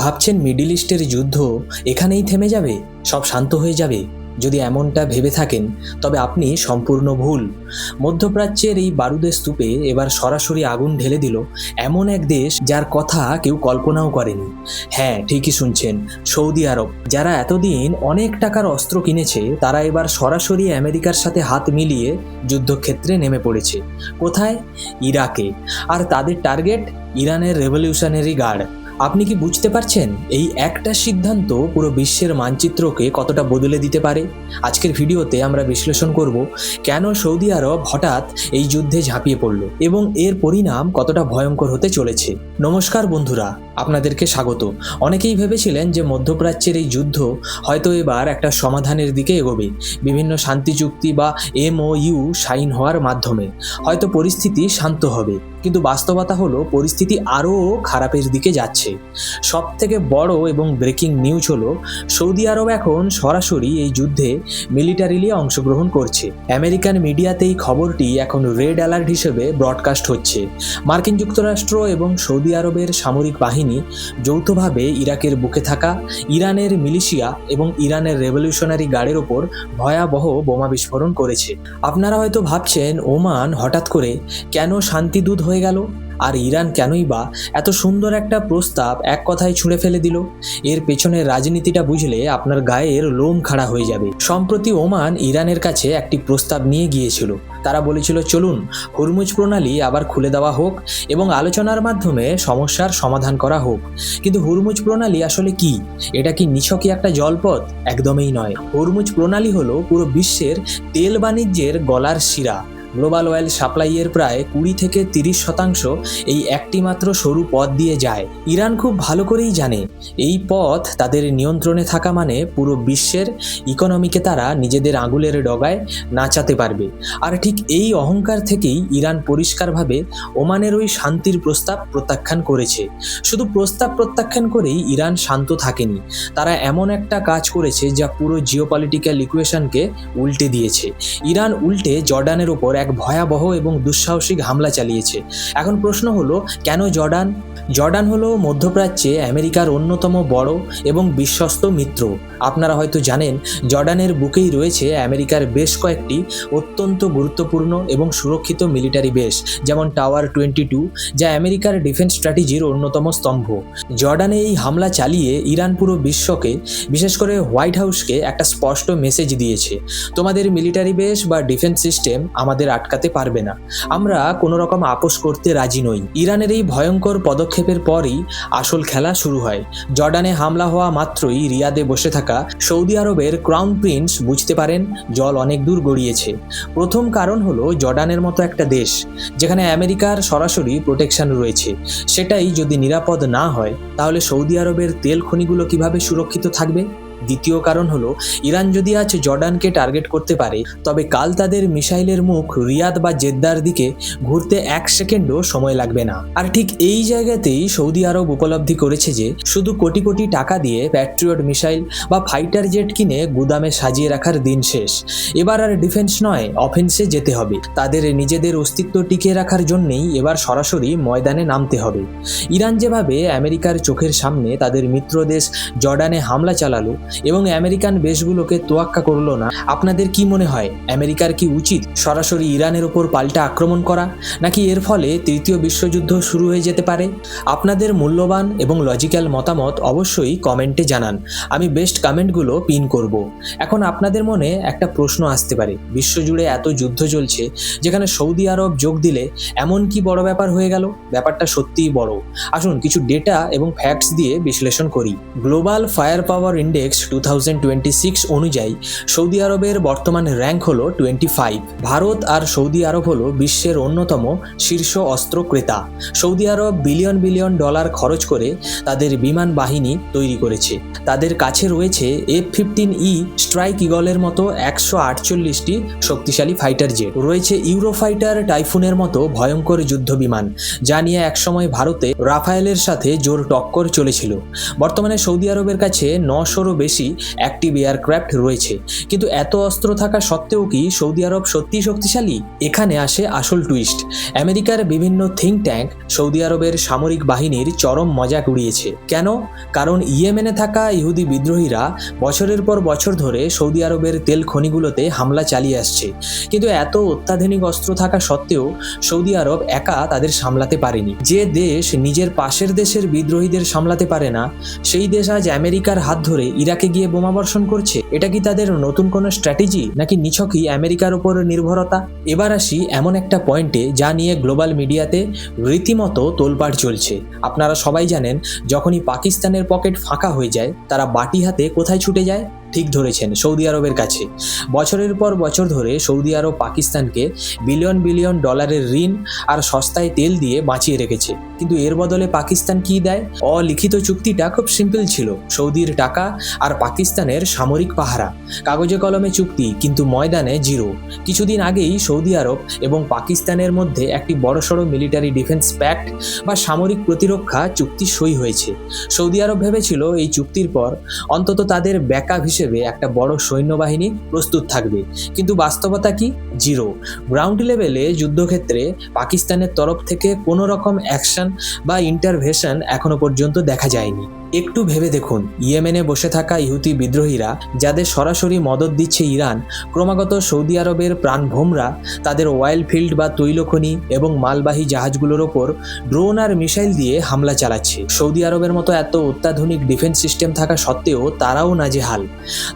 ভাবছেন মিডল ইস্টের যুদ্ধ এখানেই থেমে যাবে, সব শান্ত হয়ে যাবে? যদি এমনটা ভেবে থাকেন তবে আপনি সম্পূর্ণ ভুল। মধ্যপ্রাচ্যের এই বারুদের স্তূপে এবার সরাসরি আগুন ঢেলে দিল এমন এক দেশ যার কথা কেউ কল্পনাও করেনি। হ্যাঁ, ঠিকই শুনছেন, সৌদি আরব। যারা এতদিন অনেক টাকার অস্ত্র কিনেছে তারা এবার সরাসরি আমেরিকার সাথে হাত মিলিয়ে যুদ্ধক্ষেত্রে নেমে পড়েছে। কোথায়? ইরাকে। আর তাদের টার্গেট ইরানের রেভলিউশনারি গার্ড। আপনি কি বুঝতে পারছেন এই একটা সিদ্ধান্ত পুরো বিশ্বের মানচিত্রকে কতটা বদলে দিতে পারে? আজকের ভিডিওতে আমরা বিশ্লেষণ করব কেন সৌদি আরব হঠাৎ এই যুদ্ধে ঝাঁপিয়ে পড়ল এবং এর পরিণাম কতটা ভয়ঙ্কর হতে চলেছে। নমস্কার বন্ধুরা, আপনাদেরকে স্বাগত। অনেকেই ভেবেছিলেন যে মধ্যপ্রাচ্যের এই যুদ্ধ হয়তো এবার একটা সমাধানের দিকে এগোবে, বিভিন্ন শান্তি চুক্তি বা MOU সাইন হওয়ার মাধ্যমে হয়তো পরিস্থিতি শান্ত হবে। কিন্তু বাস্তবতা হলো পরিস্থিতি আরও খারাপের দিকে যাচ্ছে। সব থেকে বড় এবং ব্রেকিং নিউজ হলো সৌদি আরব এখন সরাসরি এই যুদ্ধে মিলিটারিলি অংশগ্রহণ করছে। আমেরিকান মিডিয়াতে এই খবরটি এখন রেড অ্যালার্ট হিসেবে ব্রডকাস্ট হচ্ছে। মার্কিন যুক্তরাষ্ট্র এবং সৌদি আরবের সামরিক বাহিনী যৌথভাবে ইরাকের বুকে থাকা ইরানের মিলিশিয়া এবং ইরানের রেভলিউশনারি গার্ডের ওপর ভয়াবহ বোমা বিস্ফোরণ করেছে। আপনারা হয়তো ভাবছেন ওমান হঠাৎ করে কেন শান্তিদূত হয়ে গেল, আর ইরান কেনই বা এত সুন্দর একটা প্রস্তাব এক কথায় ছুঁড়ে ফেলে দিল? এর পেছনের রাজনীতিটা বুঝলে আপনার গায়ের লোম খাড়া হয়ে যাবে। সম্প্রতি ওমান ইরানের কাছে একটি প্রস্তাব নিয়ে গিয়েছিল। তারা বলেছিল, চলুন হুরমুজ প্রণালী আবার খুলে দেওয়া হোক এবং আলোচনার মাধ্যমে সমস্যার সমাধান করা হোক। কিন্তু হুরমুজ প্রণালী আসলে কি? এটা কি নিছকই একটা জলপথ? একদমই নয়। হুরমুজ প্রণালী হলো পুরো বিশ্বের তেল বাণিজ্যের গলার শিরা। গ্লোবাল অয়েল সাপ্লাইয়ের প্রায় 20 থেকে 30% এই একটি মাত্র সরু পথ দিয়ে যায়। ইরান খুব ভালো করেই জানে এই পথ তাদের নিয়ন্ত্রণে থাকা মানে পুরো বিশ্বের ইকোনমিকে তারা নিজেদের আঙুলের ডগায় নাচাতে পারবে। আর ঠিক এই অহংকার থেকেই ইরান পরিষ্কারভাবে ওমানের ওই শান্তির প্রস্তাব প্রত্যাখ্যান করেছে। শুধু প্রস্তাব প্রত্যাখ্যান করেই ইরান শান্ত থাকেনি, তারা এমন একটা কাজ করেছে যা পুরো জিওপলিটিক্যাল ইকুয়েশনকে উল্টে দিয়েছে। ইরান উল্টে জর্ডানের ওপর এক ভয়াবহ এবং দুঃসাহসিক হামলা চালিয়েছে। এখন প্রশ্ন হলো, কেন জর্ডান? জর্ডান হলো মধ্যপ্রাচ্যে আমেরিকার অন্যতম বড় এবং বিশ্বস্ত মিত্র। আপনারা হয়তো জানেন জর্ডানের বুকেই রয়েছে আমেরিকার বেশ কয়েকটি অত্যন্ত গুরুত্বপূর্ণ এবং সুরক্ষিত মিলিটারি বেস, যেমন টাওয়ার 22, যা আমেরিকার ডিফেন্স স্ট্র্যাটেজির অন্যতম স্তম্ভ। জর্ডানে এই হামলা চালিয়ে ইরান পুরো বিশ্বকে, বিশেষ করে হোয়াইট হাউসকে একটা স্পষ্ট মেসেজ দিয়েছে, তোমাদের মিলিটারি বেস বা ডিফেন্স সিস্টেম আমাদের আটকাতে পারবে না, আমরা কোনো রকম আপোষ করতে রাজি নই। ইরানের এই ভয়ঙ্কর পদক্ষেপের পরই আসল খেলা শুরু হয়। জর্ডানে হামলা হওয়া মাত্রই রিয়াদে বসে থাকা সৌদি আরবের ক্রাউন প্রিন্স বুঝতে পারেন জল অনেক দূর গড়িয়েছে। প্রথম কারণ হলো জর্ডানের মতো একটা দেশ যেখানে আমেরিকার সরাসরি প্রোটেকশন রয়েছে, সেটাই যদি নিরাপদ না হয় তাহলে সৌদি আরবের তেল খনিগুলো কিভাবে সুরক্ষিত থাকবে? দ্বিতীয় কারণ হলো ইরান যদি আজ জর্ডানকে টার্গেট করতে পারে তবে কাল তাদের মিসাইলের মুখ রিয়াদ বা জেদ্দার দিকে ঘুরতে 1 সেকেন্ডও সময় লাগবে না। আর ঠিক এই জায়গাতেই সৌদি আরব উপলব্ধি করেছে যে শুধু কোটি কোটি টাকা দিয়ে প্যাট্রিয়ট মিসাইল বা ফাইটার জেট কিনে গুদামে সাজিয়ে রাখার দিন শেষ। এবার আর ডিফেন্স নয়, অফেন্সে যেতে হবে। তাদের নিজেদের অস্তিত্ব টিকিয়ে রাখার জন্যই এবার সরাসরি ময়দানে নামতে হবে। ইরান যেভাবে আমেরিকার চোখের সামনে তাদের মিত্র দেশ জর্ডানে হামলা চালালো এবং আমেরিকান বেশগুলোকে তোয়াক্কা করলো না, আপনাদের কি মনে হয় আমেরিকার কি উচিত সরাসরি ইরানের ওপর পাল্টা আক্রমণ করা, নাকি এর ফলে তৃতীয় বিশ্বযুদ্ধ শুরু হয়ে যেতে পারে? আপনাদের মূল্যবান এবং লজিক্যাল মতামত অবশ্যই কমেন্টে জানান, আমি বেস্ট কমেন্টগুলো পিন করব। এখন আপনাদের মনে একটা প্রশ্ন আসতে পারে, বিশ্বজুড়ে এত যুদ্ধ চলছে, যেখানে সৌদি আরব যোগ দিলে এমন কি বড় ব্যাপার হয়ে গেল? ব্যাপারটা সত্যিই বড়। আসুন কিছু ডেটা এবং ফ্যাক্টস দিয়ে বিশ্লেষণ করি। গ্লোবাল ফায়ার পাওয়ার ইন্ডেক্স 2026 অনুযায়ী সৌদি আরবের বর্তমান র্যাঙ্ক হলো 25। ভারত আর সৌদি আরব হলো বিশ্বের অন্যতম শীর্ষ অস্ত্র ক্রেতা। সৌদি আরব বিলিয়ন বিলিয়ন ডলার খরচ করে তাদের বিমান বাহিনী তৈরি করেছে। তাদের কাছে রয়েছে F-15E স্ট্রাইক ইগলের মতো 148টি শক্তিশালী ফাইটার জেট, রয়েছে ইউরোফাইটার টাইফুনের মতো ভয়ঙ্কর যুদ্ধ বিমান, যা নিয়ে একসময় ভারতে রাফায়েলের সাথে জোর টক্কর চলেছিল। বর্তমানে সৌদি আরবের কাছে 900রও বেশি অ্যাক্টিভ এয়ারক্রাফট রয়েছে। কিন্তু এত অস্ত্র থাকা সত্ত্বেও কি সৌদি আরব সত্যিই শক্তিশালী? এখানে আসে আসল টুইস্ট। আমেরিকার বিভিন্ন থিঙ্ক ট্যাঙ্ক সৌদি আরবের সামরিক বাহিনীর চরম মজাক উড়িয়েছে। কেন? কারণ ইয়েমেনে থাকা ইহুদি বিদ্রোহীরা বছরের পর বছর ধরে সৌদি আরবের তেল খনিগুলোতে হামলা চালিয়ে আসছে। কিন্তু এত অত্যাধুনিক অস্ত্র থাকা সত্ত্বেও সৌদি আরব একা তাদের সামলাতে পারেনি। যে দেশ নিজের পাশের দেশের বিদ্রোহীদের সামলাতে পারে না, সেই দেশ আজ আমেরিকার হাত ধরে ইরাকে গিয়ে বোমাবর্ষণ করছে। এটা কি তাদের নতুন কোনো স্ট্র্যাটেজি, নাকি নিছকই আমেরিকার উপর নির্ভরতা? এবার আসি এমন একটা পয়েন্টে যা নিয়ে গ্লোবাল মিডিয়াতে রীতিমতো তোলপাড় চলছে। আপনারা সবাই জানেন, যখনই পাকিস্তানের পকেট ফাঁকা হয়ে যায়, তারা বাটি হাতে কোথায় ছুটে যায়? ঠিক ধরেছেন, সৌদি আরবের কাছে। বছরের পর বছর ধরে সৌদি আরব পাকিস্তানকে বিলিয়ন বিলিয়ন ডলারের ঋণ আর সস্তায় তেল দিয়ে বাঁচিয়ে রেখেছে। কিন্তু এর বদলে পাকিস্তান কি দেয়? অলিখিত চুক্তিটা খুব সিম্পল ছিল, সৌদির টাকা আর পাকিস্তানের সামরিক পাহারা। কাগজে কলমে চুক্তি, কিন্তু ময়দানে জিরো। কিছুদিন আগেই সৌদি আরব এবং পাকিস্তানের মধ্যে একটি বড়সড় মিলিটারি ডিফেন্স প্যাক্ট বা সামরিক প্রতিরক্ষা চুক্তি সই হয়েছে। সৌদি আরব ভেবেছিল এই চুক্তির পর অন্তত তাদের ব্যাকআপ হিসেবে একটা বড় সৈন্যবাহিনী প্রস্তুত থাকবে। কিন্তু বাস্তবতা কি? জিরো। গ্রাউন্ড লেভেলে যুদ্ধক্ষেত্রে পাকিস্তানের তরফ থেকে কোনো রকম অ্যাকশন বা ইন্টারভেনশন এখনো পর্যন্ত দেখা যায়নি। একটু ভেবে দেখুন, ইয়েমেনে বসে থাকা ইহুতি বিদ্রোহীরা, যাদের সরাসরি মদদ দিচ্ছে ইরান, ক্রমাগত সৌদি আরবের প্রাণভোমরা তাদের অয়েল ফিল্ড বা তৈলখনি এবং মালবাহী জাহাজগুলোর ওপর ড্রোন আর মিসাইল দিয়ে হামলা চালাচ্ছে। সৌদি আরবের মতো এত অত্যাধুনিক ডিফেন্স সিস্টেম থাকা সত্ত্বেও তারাও নাজেহাল।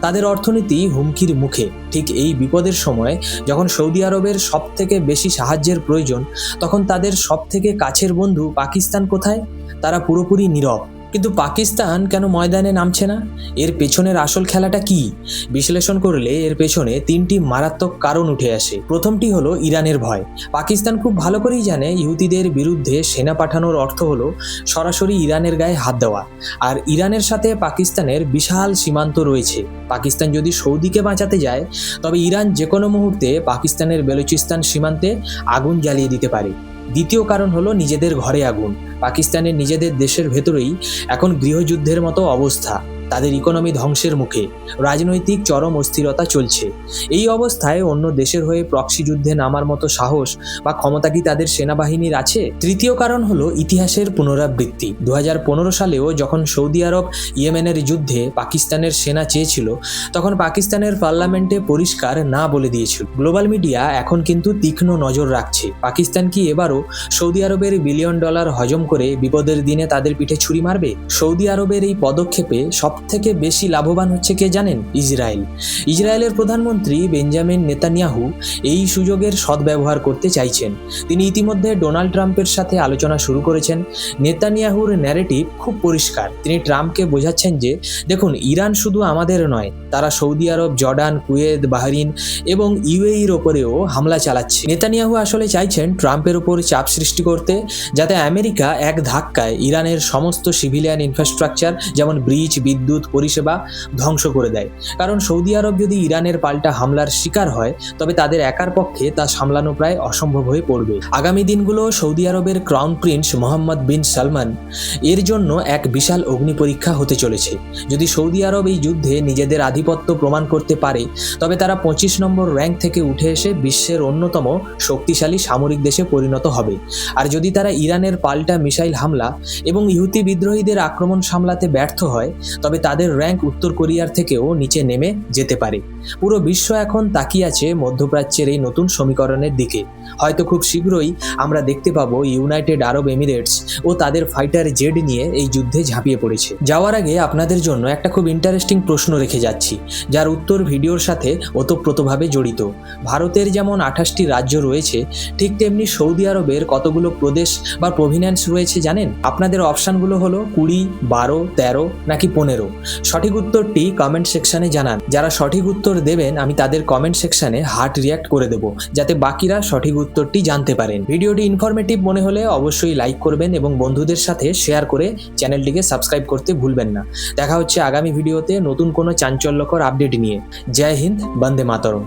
তাদের অর্থনীতি হুমকির মুখে। ঠিক এই বিপদের সময় যখন সৌদি আরবের সব থেকে বেশি সাহায্যের প্রয়োজন, তখন তাদের সব থেকে কাছের বন্ধু পাকিস্তান কোথায়? তারা পুরোপুরি নীরব। কিন্তু পাকিস্তান কেন ময়দানে নামছে না? এর পেছনের আসল খেলাটা কি? বিশ্লেষণ করলে এর পেছনে তিনটি মারাত্মক কারণ উঠে আসে। প্রথমটি হলো ইরানের ভয়। পাকিস্তান খুব ভালো করেই জানে ইহুতিদের বিরুদ্ধে সেনা পাঠানোর অর্থ হলো সরাসরি ইরানের গায়ে হাত দেওয়া। আর ইরানের সাথে পাকিস্তানের বিশাল সীমান্ত রয়েছে। পাকিস্তান যদি সৌদিকে বাঁচাতে যায়, তবে ইরান যে কোনো মুহূর্তে পাকিস্তানের বেলুচিস্তান সীমান্তে আগুন জ্বালিয়ে দিতে পারে। দ্বিতীয় কারণ হলো নিজেদের ঘরে আগুন। পাকিস্তানের নিজেদের দেশের ভেতরেই এখন গৃহযুদ্ধের মতো অবস্থা। তাদের ইকোনমি ধ্বংসের মুখে, রাজনৈতিক চরম অস্থিরতা চলছে। এই অবস্থায় অন্য দেশের হয়ে প্রক্সি যুদ্ধে নামার মতো সাহস বা ক্ষমতা কি তাদের সেনাবাহিনীর আছে? তৃতীয় কারণ হলো ইতিহাসের পুনরাবৃত্তি। 2015 সালেও যখন সৌদি আরব ইয়েমেনের যুদ্ধে পাকিস্তানের সেনা চেয়েছিল, তখন পাকিস্তানের পার্লামেন্টে পরিষ্কার না বলে দিয়েছিল। গ্লোবাল মিডিয়া এখন কিন্তু তীক্ষ্ণ নজর রাখছে। পাকিস্তান কি এবারও সৌদি আরবের বিলিয়ন ডলার হজম করে বিপদের দিনে তাদের পিঠে ছুরি মারবে? সৌদি আরবের এই পদক্ষেপে সব থেকে বেশি লাভবান হচ্ছে কে জানেন? ইসরায়েল। ইসরায়েলের প্রধানমন্ত্রী বেঞ্জামিন নেতানিয়াহু এই সুযোগের সদ্ব্যবহার করতে চাইছেন। তিনি ইতিমধ্যে ডোনাল্ড ট্রাম্পের সাথে আলোচনা শুরু করেছেন। নেতানিয়াহুর ন্যারেটিভ খুব পরিষ্কার। তিনি ট্রাম্পকে বোঝাচ্ছেন যে, দেখুন, ইরান শুধু আমাদের নয়, তারা সৌদি আরব, জর্ডান, কুয়েত, বাহরিন এবং ইউএইর ওপরেও হামলা চালাচ্ছে। নেতানিয়াহু আসলে চাইছেন ট্রাম্পের ওপর চাপ সৃষ্টি করতে, যাতে আমেরিকা এক ধাক্কায় ইরানের সমস্ত সিভিলিয়ান ইনফ্রাস্ট্রাকচার, যেমন ব্রিজ, বিদ্যুৎ পরিষেবা ধ্বংস করে দেয়। কারণ সৌদি আরব যদি ইরানের পাল্টা হামলার শিকার হয়, তবে তাদের একার পক্ষে তা সামলানো প্রায় অসম্ভব হয়ে পড়বে। আগামী দিনগুলো সৌদি আরবের ক্রাউন প্রিন্স মোহাম্মদ বিন সালমান এর জন্য এক বিশাল অগ্নি পরীক্ষা হতে চলেছে। যদি সৌদি আরব এই যুদ্ধে নিজেদের আধিপত্য প্রমাণ করতে পারে, তবে তারা 25 নম্বর র্যাঙ্ক থেকে উঠে এসে বিশ্বের অন্যতম শক্তিশালী সামরিক দেশে পরিণত হবে। আর যদি তারা ইরানের পাল্টা মিসাইল হামলা এবং ইহুতি বিদ্রোহীদের আক্রমণ সামলাতে ব্যর্থ হয়, তবে তাদের র্যাঙ্ক উত্তর কোরিয়ার থেকেও নিচে নেমে যেতে পারে। পুরো বিশ্ব এখন তাকিয়ে আছে মধ্যপ্রাচ্যের এই নতুন সমীকরণের দিকে। হয়তো খুব শীঘ্রই আমরা দেখতে পাবো ইউনাইটেড আরব এমিরেটস ও তাদের ফাইটার জেট নিয়ে এই যুদ্ধে ঝাঁপিয়ে পড়েছে। যাওয়ার আগে আপনাদের জন্য একটা খুব ইন্টারেস্টিং প্রশ্ন রেখে যাচ্ছি, যার উত্তর ভিডিওর সাথে ওতপ্রোতভাবে জড়িত। ভারতের যেমন 28টি রাজ্য রয়েছে, ঠিক তেমনি সৌদি আরবের কতগুলো প্রদেশ বা প্রভিন্যান্স রয়েছে জানেন? আপনাদের অপশানগুলো হলো 20, 12, 13 নাকি 15। সঠিক উত্তরটি কমেন্ট সেকশনে জানান। যারা সঠিক উত্তর দেবেন, আমি তাদের কমেন্ট সেকশনে হার্ট রিয়াক্ট করে দেব, যাতে বাকিরা সঠিক উত্তরটি জানতে পারেন। ভিডিওটি ইনফরমেটিভ মনে হলে অবশ্যই লাইক করবেন এবং বন্ধুদের সাথে শেয়ার করে চ্যানেলটিকে সাবস্ক্রাইব করতে ভুলবেন না। দেখা হচ্ছে আগামী ভিডিওতে নতুন কোনো চাঞ্চল্যকর আপডেট নিয়ে। জয় হিন্দ, বন্দে মাতরম।